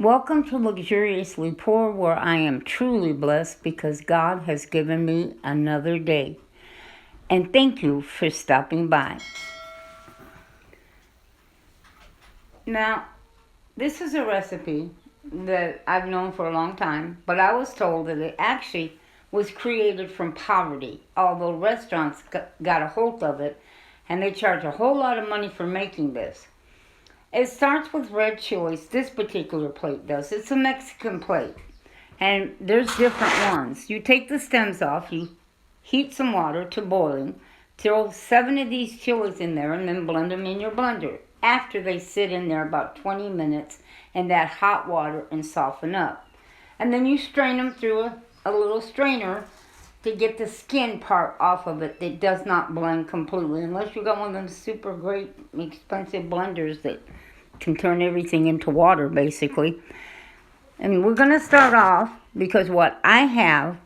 Welcome to Luxuriously Poor, where I am truly blessed because God has given me another day. And thank you for stopping by. Now, this is a recipe that I've known for a long time, but I was told that it actually was created from poverty, although restaurants got a hold of it and they charge a whole lot of money for making this. It starts with red chilies. This particular plate does. It's a Mexican plate. And there's different ones. You take the stems off. You heat some water to boiling. Throw 7 of these chilies in there and then blend them in your blender. After they sit in there about 20 minutes in that hot water and soften up. And then you strain them through a little strainer to get the skin part off of it that does not blend completely. Unless you got one of them super great expensive blenders that can turn everything into water, basically. And we're going to start off because what I have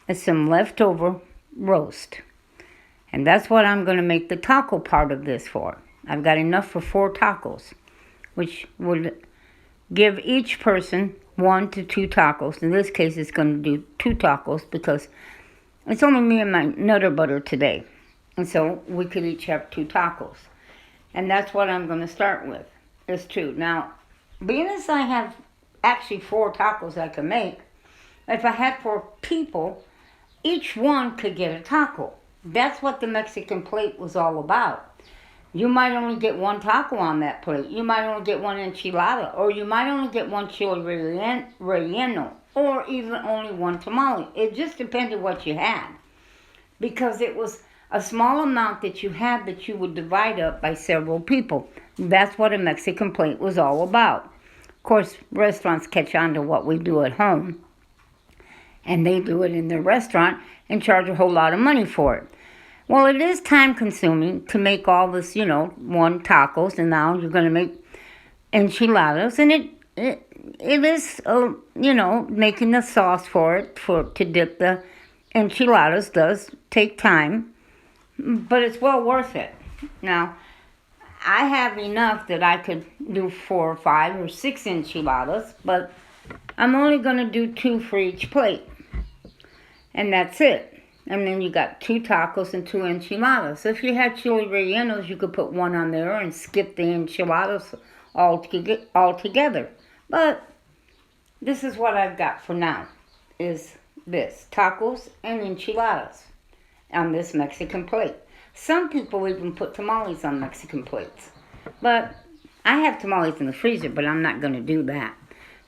is some leftover roast. And that's what I'm going to make the taco part of this for. I've got enough for 4 tacos, which would give each person 1 to 2 tacos. In this case, it's going to do 2 tacos because it's only me and my Nutter Butter today. And so we could each have 2 tacos. And that's what I'm going to start with. Is 2. Now, being as I have actually 4 tacos I can make, if I had 4 people, each one could get a taco. That's what the Mexican plate was all about. You might only get 1 taco on that plate. You might only get 1 enchilada. Or you might only get 1 chile relleno. Or even only 1 tamale. It just depended what you had. Because it was a small amount that you had that you would divide up by several people. That's what a Mexican plate was all about. Of course, restaurants catch on to what we do at home. And they do it in their restaurant and charge a whole lot of money for it. Well, it is time consuming to make all this, 1 tacos. And now you're going to make enchiladas. And it is, making the sauce for it to dip the enchiladas does take time. But it's well worth it. Now, I have enough that I could do 4 or 5 or 6 enchiladas, but I'm only going to do 2 for each plate. And that's it. And then you got 2 tacos and 2 enchiladas. So if you had chili rellenos, you could put 1 on there and skip the enchiladas altogether. But this is what I've got for now, is this, tacos and enchiladas on this Mexican plate. Some people even put tamales on Mexican plates. But I have tamales in the freezer, but I'm not going to do that.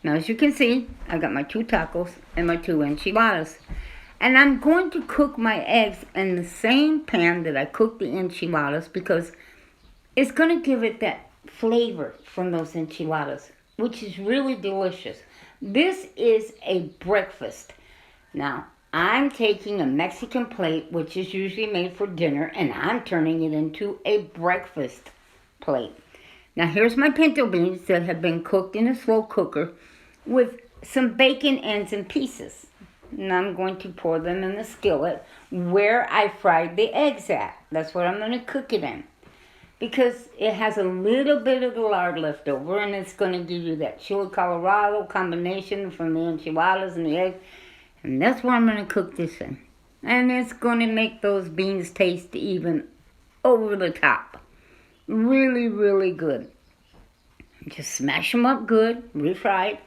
Now, as you can see, I got my 2 tacos and my 2 enchiladas. And I'm going to cook my eggs in the same pan that I cooked the enchiladas because it's going to give it that flavor from those enchiladas, which is really delicious. This is a breakfast. Now, I'm taking a Mexican plate, which is usually made for dinner, and I'm turning it into a breakfast plate. Now, here's my pinto beans that have been cooked in a slow cooker with some bacon ends and pieces. And I'm going to pour them in the skillet where I fried the eggs at. That's what I'm going to cook it in. Because it has a little bit of the lard left over, and it's going to give you that chili Colorado combination from the enchiladas and the eggs. And that's where I'm going to cook this in. And it's going to make those beans taste even over the top. Really, really good. Just smash them up good, refried,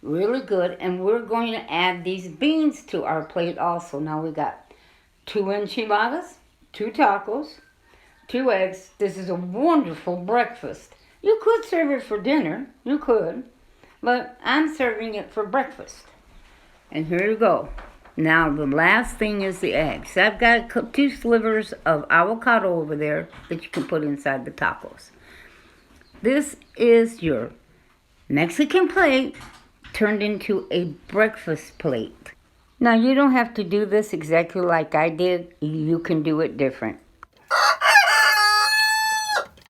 really good. And we're going to add these beans to our plate also. Now we got 2 enchiladas, 2 tacos, 2 eggs. This is a wonderful breakfast. You could serve it for dinner. You could. But I'm serving it for breakfast. And here you go. Now, the last thing is the eggs. I've got 2 slivers of avocado over there that you can put inside the tacos. This is your Mexican plate turned into a breakfast plate. Now, you don't have to do this exactly like I did. You can do it different.